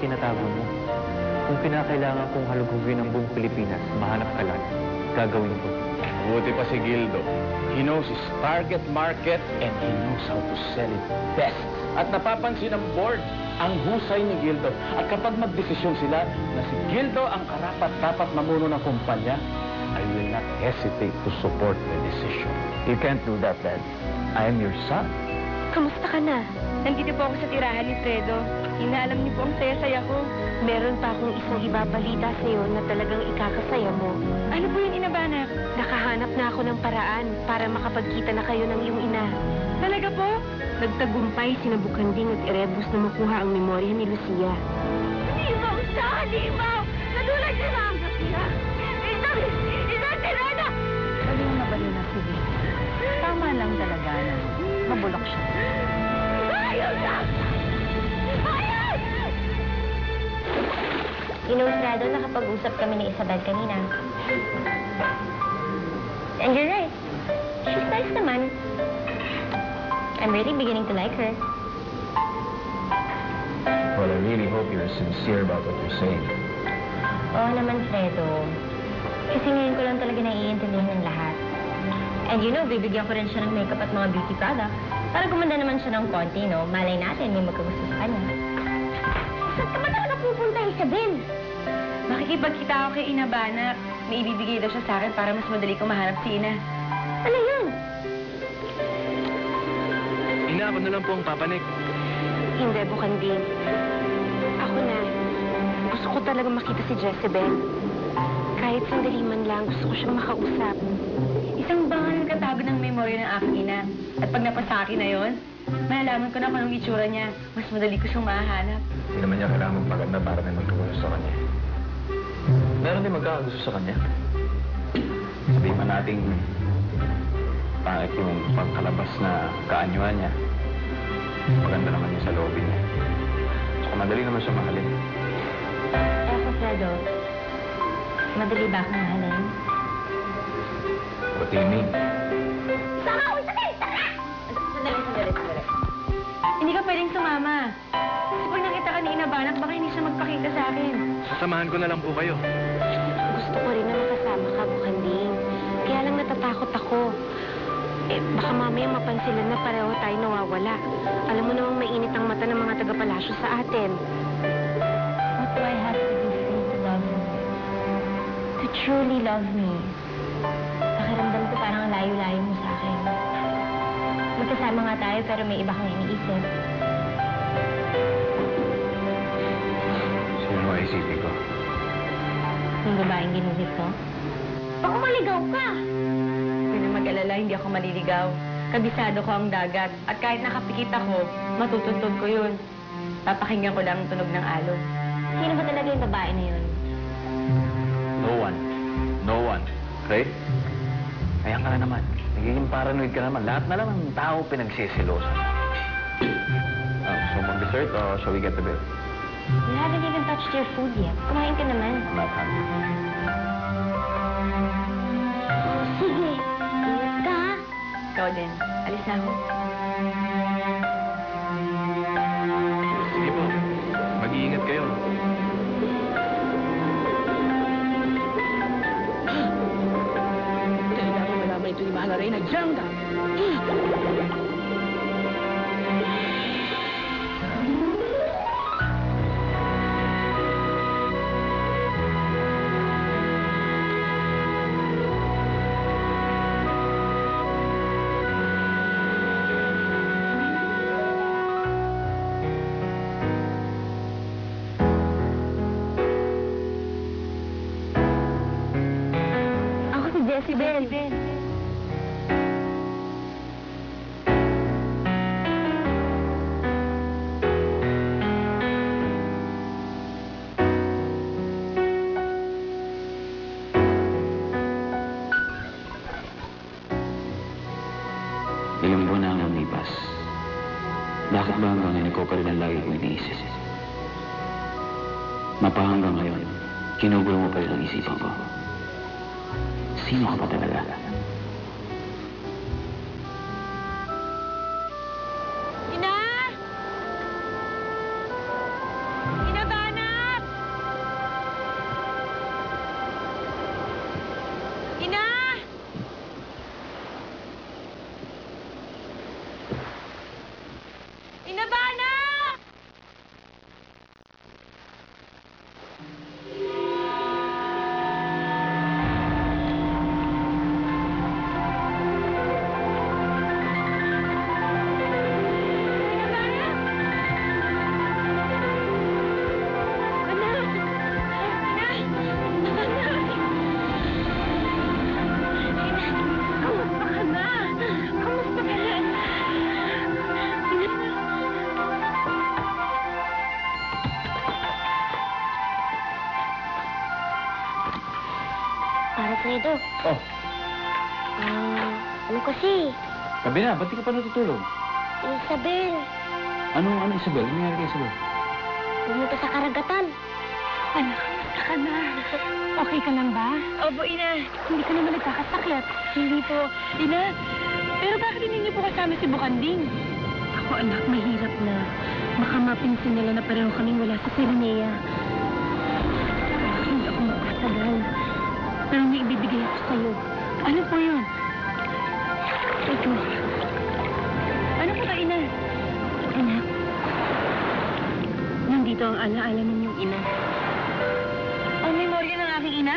tinatago mo. Kung kinakailangan kong halugugin ang buong Pilipinas, mahanap ka lang, gagawin ko. Buti pa si Gildo. He knows his target market and he knows how to sell it best. At napapansin ng board ang husay ni Gildo. At kapag magdesisyon sila na si Gildo ang karapat-dapat mamuno ng kumpanya, I will not hesitate to support the decision. You can't do that, Dad. I am your son. Kamusta ka na? Nandito po ako sa tirahan ni Fredo. Inaalam niyo po ang saya-saya ko. Meron pa akong isang ibabalita sa iyo na talagang ikakasaya mo. Ano po yung inabanak? Nakahanap na ako ng paraan para makapagkita na kayo ng iyong ina. Talaga po? Nagtagumpay sina Bukanding at Erebus na makuha ang memorya ni Lucia. Halimaw sa halimaw! Nadulag na lang! Isang tirada! Baliw na si Vic. Tama lang talaga na mabulok siya. Ayaw lang! Ayaw! Inustrado, nakapag-usap kami ni Isabel kanina. And you're right. She's nice naman. I'm really beginning to like her. Well, I really hope you're sincere about what you're saying. Oo naman, Fredo. Kasi ngayon ko lang talaga naiintindihan ng lahat. And you know, bibigyan ko rin siya ng makeup at mga beauty products. Para gumanda naman siya ng konti, no? Malay natin, may magkagusto sa kanya. Saan ka ba talaga pupunta, Isabel? Makikipagkita ako kay Ina Banak. May ibibigay daw siya sa akin para mas madali ko mahanap si Ina. Ano yun? Ina, ako na lang po ang papanik. Hindi, Bukanding. Ako na. Gusto ko talaga makita si Jezebel. Kahit sandali man lang, gusto ko siyang makausap. Isang bangal na katabi ng memorya ng aking ina. At pag napasa akin na yon, malalaman ko na kung anong itsura niya. Mas madali ko siyang mahahanap. Hindi naman niya kailangan magpaganda para may magkagusto sa kanya. Meron din magkakagusto sa kanya. Sabihin man nating pangit yung pagkalabas na kaanyuan niya. Maganda naman yung sa lobby niya. So, madali naman siya mahalin. Ako, Fredo, madali ba akong mahalin? What do you mean? Sama ko sa kayo! Tara! Sandali. Hindi ka pwedeng sumama. Kasi pag nakita ka ni Ina Banak, baka hindi siya magpakita sa akin. Sasamahan ko na lang po kayo. Gusto ko rin na makasama ka, Bukanding. Kaya lang natatakot ako. Baka mamaya mapansilan na pareho tayo nawawala. Alam mo namang mainit ang mata ng mga taga-palasyo sa atin. What do I have to do for you to love me? To truly love me? Pakiramdam ko parang layo-layo mo sa akin. Magkasama nga tayo pero may iba kang iniisip. Sino mo isipin ko? Yung babaeng ginuhit ko? Baka maligaw ka! Hindi na mag-alala, hindi ako maliligaw. Kabisado ko ang dagat. At kahit nakapikit ako, matutuntun ko yun. Papakinggan ko lang ang tunog ng alon. Sino ba talaga yung babae na yun? No one. No one. Okay? Ayan ka na naman. Nagiging paranoid ka naman. Lahat na lang ng tao pinagsisilosan. So, mag-dessert or shall we get to bed? You haven't even touched your food yet. Kumain ka naman. I'm not hungry. Sige. Ingat ka. Ikaw din. Alis na ako. Sige po. Mag-iingat kayo. Kailangan malaman ito ni Mahal Reyna Janga. Ako si Jezebel. Ilang buwan na ang lumipas. Bakit ba hanggang ngayon ikaw pa rin ang lagi kong iniisip? Mapahanggang ngayon, kinugulo mo pa rin ang isipan ko. Sino ka pa talaga? Ina! Ina Banak! Para Fredo. Oh, Ano kasi? gabi na. Ba't di ka pa natutulog? Isabel, Ano, Isabel? Ano nangyari kay Isabel? pumunta sa karagatan. Anak, basta ka na. Okay ka lang ba? Opo, Ina. Hindi ka naman nagkakasakit. Hindi po. Ina, pero bakit hindi niyo po kasama si Bukanding? Ako, anak, mahirap na. Baka mapinsin nila na pareho kaming wala sa Serenea. Hindi ako magpasagal. Pero may ibibigay ako sa'yo. Ano po yun? Ito. Ano po ba, Ina? Anak, nandito ang alaala ng iyong ina. Ang memorya ng aking ina?